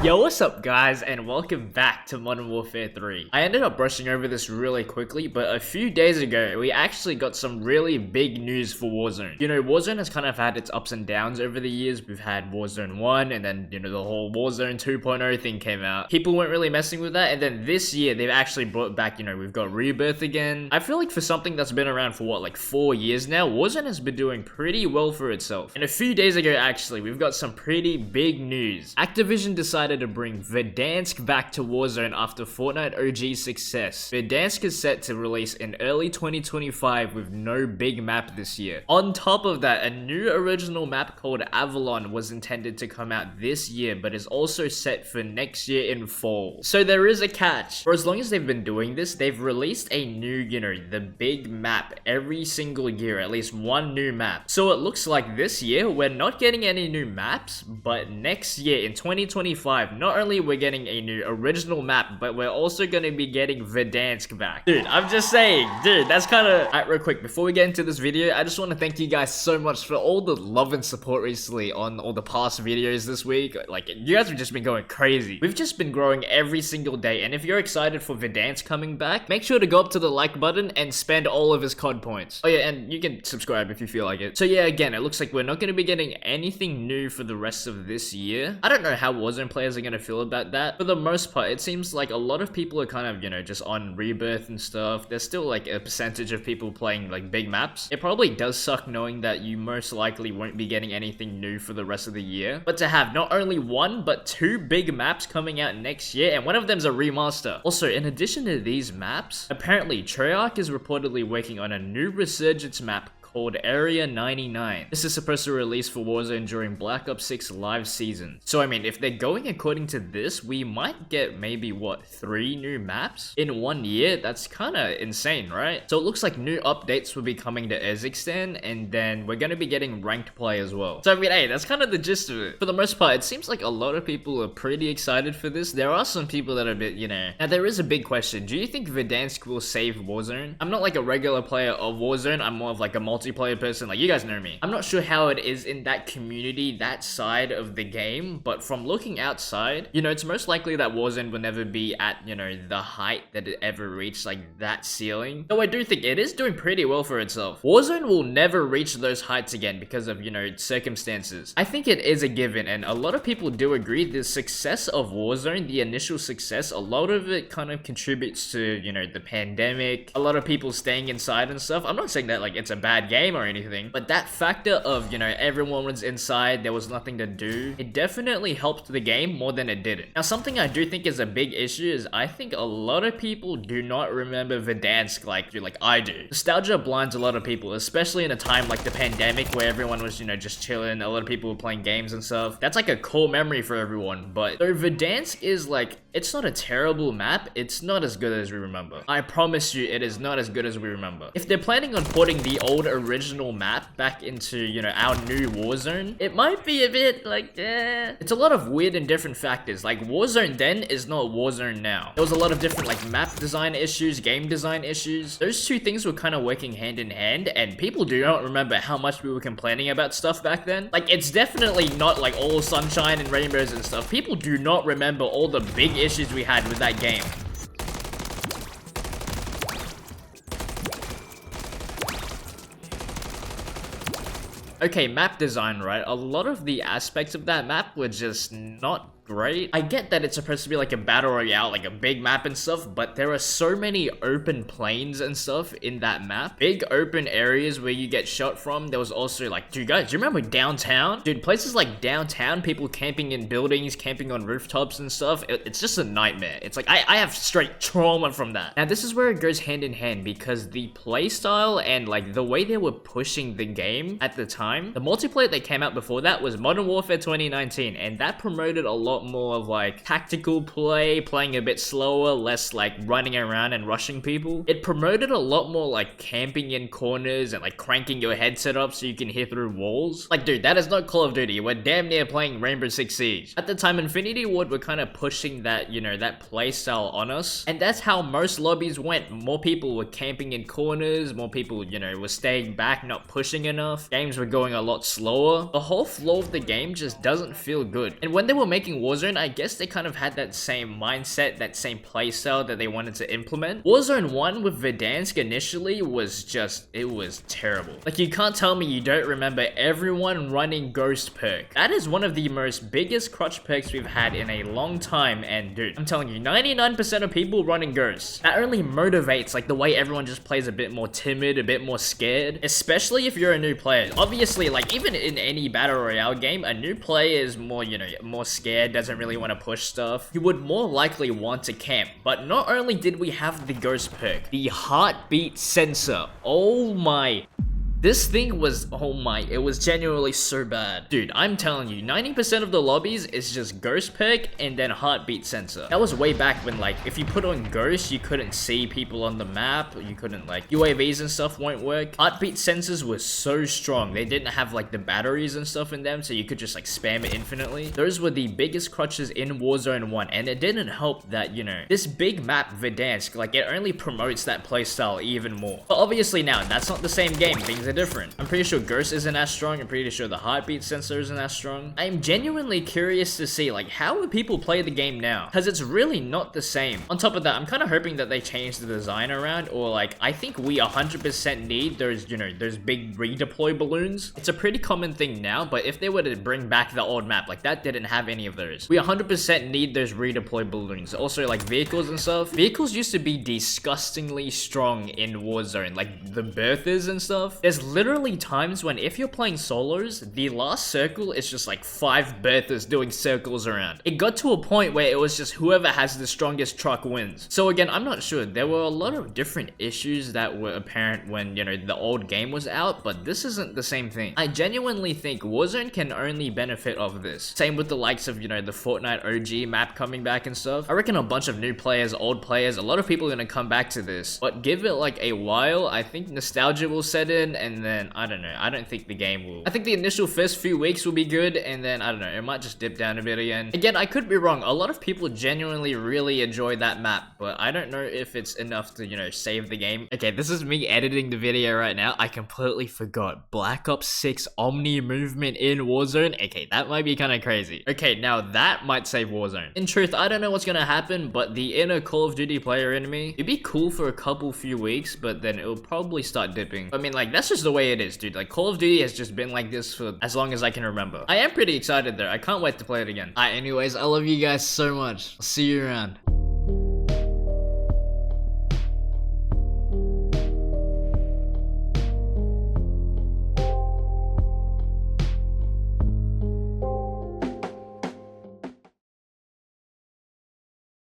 Yo, what's up guys, and welcome back to Modern Warfare 3. I ended up brushing over this really quickly, but a few days ago, we actually got some really big news for Warzone. You know, Warzone has kind of had its ups and downs over the years. We've had Warzone 1, and then, you know, the whole Warzone 2.0 thing came out. People weren't really messing with that, and then this year, they've actually brought back, you know, we've got Rebirth again. I feel like for something that's been around for what, like 4 years now, Warzone has been doing pretty well for itself. And a few days ago, actually, we've got some pretty big news. Activision decided to bring Verdansk back to Warzone after Fortnite OG's success. Verdansk is set to release in early 2025 with no big map this year. On top of that, a new original map called Avalon was intended to come out this year, but is also set for next year in fall. So there is a catch. For as long as they've been doing this, they've released a new, you know, the big map every single year, at least one new map. So it looks like this year, we're not getting any new maps, but next year in 2025, not only we're getting a new original map, but we're also going to be getting Verdansk back. Dude, I'm just saying, dude, that's kind of... Alright, real quick, before we get into this video, I just want to thank you guys so much for all the love and support recently on all the past videos this week. Like, you guys have just been going crazy. We've just been growing every single day, and if you're excited for Verdansk coming back, make sure to go up to the like button and spend all of his COD points. Oh yeah, and you can subscribe if you feel like it. So yeah, again, it looks like we're not going to be getting anything new for the rest of this year. I don't know how Warzone players are going to feel about that. For the most part, it seems like a lot of people are kind of, you know, just on Rebirth and stuff. There's still like a percentage of people playing like big maps. It probably does suck knowing that you most likely won't be getting anything new for the rest of the year. But to have not only one, but two big maps coming out next year, and one of them's a remaster. Also, in addition to these maps, apparently Treyarch is reportedly working on a new Resurgence map called Area 99. This is supposed to release for Warzone during Black Ops 6 live season. So I mean, if they're going according to this, we might get maybe what, 3 new maps in 1 year? That's kind of insane, right? So it looks like new updates will be coming to Kazakhstan, and then we're going to be getting ranked play as well. So I mean, hey, that's kind of the gist of it. For the most part, it seems like a lot of people are pretty excited for this. There are some people that are a bit, you know. Now there is a big question. Do you think Verdansk will save Warzone? I'm not like a regular player of Warzone. I'm more of like a multiplayer person, like you guys know me. I'm not sure how it is in that community, that side of the game, but from looking outside, you know, it's most likely that Warzone will never be at, you know, the height that it ever reached, like that ceiling. Though I do think it is doing pretty well for itself. Warzone will never reach those heights again because of, you know, circumstances. I think it is a given, and a lot of people do agree the success of Warzone, the initial success, a lot of it kind of contributes to, you know, the pandemic, a lot of people staying inside and stuff. I'm not saying that like it's a bad game or anything, but that factor of, you know, everyone was inside, there was nothing to do, it definitely helped the game more than it didn't. Now, something I do think is a big issue is I think a lot of people do not remember Verdansk like I do. Nostalgia blinds a lot of people, especially in a time like the pandemic where everyone was, you know, just chilling, a lot of people were playing games and stuff. That's like a core memory for everyone. But so Verdansk is like, it's not a terrible map, it's not as good as we remember. I promise you, it is not as good as we remember. If they're planning on porting the old original map back into, you know, our new Warzone, it might be a bit like, it's a lot of weird and different factors. Like Warzone then is not Warzone now. There was a lot of different like map design issues, game design issues. Those two things were kind of working hand in hand, and people do not remember how much we were complaining about stuff back then. Like, it's definitely not like all sunshine and rainbows and stuff. People do not remember all the big issues we had with that game. Okay, map design, right? A lot of the aspects of that map were just not great. I get that it's supposed to be like a battle royale, like a big map and stuff, but there are so many open plains and stuff in that map. Big open areas where you get shot from. There was also like, dude, guys, do you remember downtown? Dude, places like downtown, people camping in buildings, camping on rooftops and stuff. It's just a nightmare. It's like, I have straight trauma from that. Now, this is where it goes hand in hand because the playstyle and like the way they were pushing the game at the time, the multiplayer that came out before that was Modern Warfare 2019, and that promoted a lot more of like tactical play, playing a bit slower, less like running around and rushing people. It promoted a lot more like camping in corners and like cranking your headset up so you can hear through walls. Like, dude, that is not Call of Duty. We're damn near playing Rainbow Six Siege. At the time, Infinity Ward were kind of pushing that, you know, that play style on us, and that's how most lobbies went. More people were camping in corners, more people, you know, were staying back, not pushing enough. Games were going a lot slower. The whole flow of the game just doesn't feel good. And when they were making Warzone, I guess they kind of had that same mindset, that same playstyle that they wanted to implement. Warzone 1 with Verdansk initially was just, it was terrible. Like, you can't tell me you don't remember everyone running Ghost perk. That is one of the most biggest crutch perks we've had in a long time, and dude, I'm telling you, 99% of people running Ghost. That only motivates like the way everyone just plays a bit more timid, a bit more scared, especially if you're a new player. Obviously, like even in any battle royale game, a new player is more, you know, more scared, doesn't really want to push stuff. You would more likely want to camp. But not only did we have the Ghost perk, the heartbeat sensor. Oh my. This thing was, oh my, it was genuinely so bad. Dude, I'm telling you, 90% of the lobbies is just Ghost perk and then heartbeat sensor. That was way back when, like, if you put on Ghost, you couldn't see people on the map, or you couldn't, like, UAVs and stuff won't work. Heartbeat sensors were so strong. They didn't have, like, the batteries and stuff in them, so you could just, like, spam it infinitely. Those were the biggest crutches in Warzone 1, and it didn't help that, you know, this big map, Verdansk, like, it only promotes that playstyle even more. But obviously now, that's not the same game. Things are different. I'm pretty sure Ghost isn't as strong. I'm pretty sure the heartbeat sensor isn't as strong. I'm genuinely curious to see, like, how would people play the game now? Because it's really not the same. On top of that, I'm kind of hoping that they change the design around, or like, I think we 100% need those, you know, those big redeploy balloons. It's a pretty common thing now, but if they were to bring back the old map, like that didn't have any of those. We 100% need those redeploy balloons. Also, like vehicles and stuff. Vehicles used to be disgustingly strong in Warzone, like the berthas and stuff. There's literally times when if you're playing solos, the last circle is just like 5 berthas doing circles around. It got to a point where it was just whoever has the strongest truck wins. So again, I'm not sure. There were a lot of different issues that were apparent when, you know, the old game was out, but this isn't the same thing. I genuinely think Warzone can only benefit off this. Same with the likes of, you know, the Fortnite OG map coming back and stuff. I reckon a bunch of new players, old players, a lot of people are gonna come back to this, but give it like a while, I think nostalgia will set in, and then I don't know. I don't think the game will. I think the initial first few weeks will be good, and then I don't know. It might just dip down a bit again. Again, I could be wrong. A lot of people genuinely really enjoy that map, but I don't know if it's enough to, you know, save the game. Okay, this is me editing the video right now. I completely forgot Black Ops 6 Omni movement in Warzone. Okay, that might be kind of crazy. Okay, now that might save Warzone. In truth, I don't know what's gonna happen, but the inner Call of Duty player in me, it'd be cool for a few weeks, but then it'll probably start dipping. I mean, like, that's just the way it is, dude. Like, Call of Duty has just been like this for as long as I can remember. I am pretty excited though. I can't wait to play it again. Alright, anyways, I love you guys so much. I'll see you around.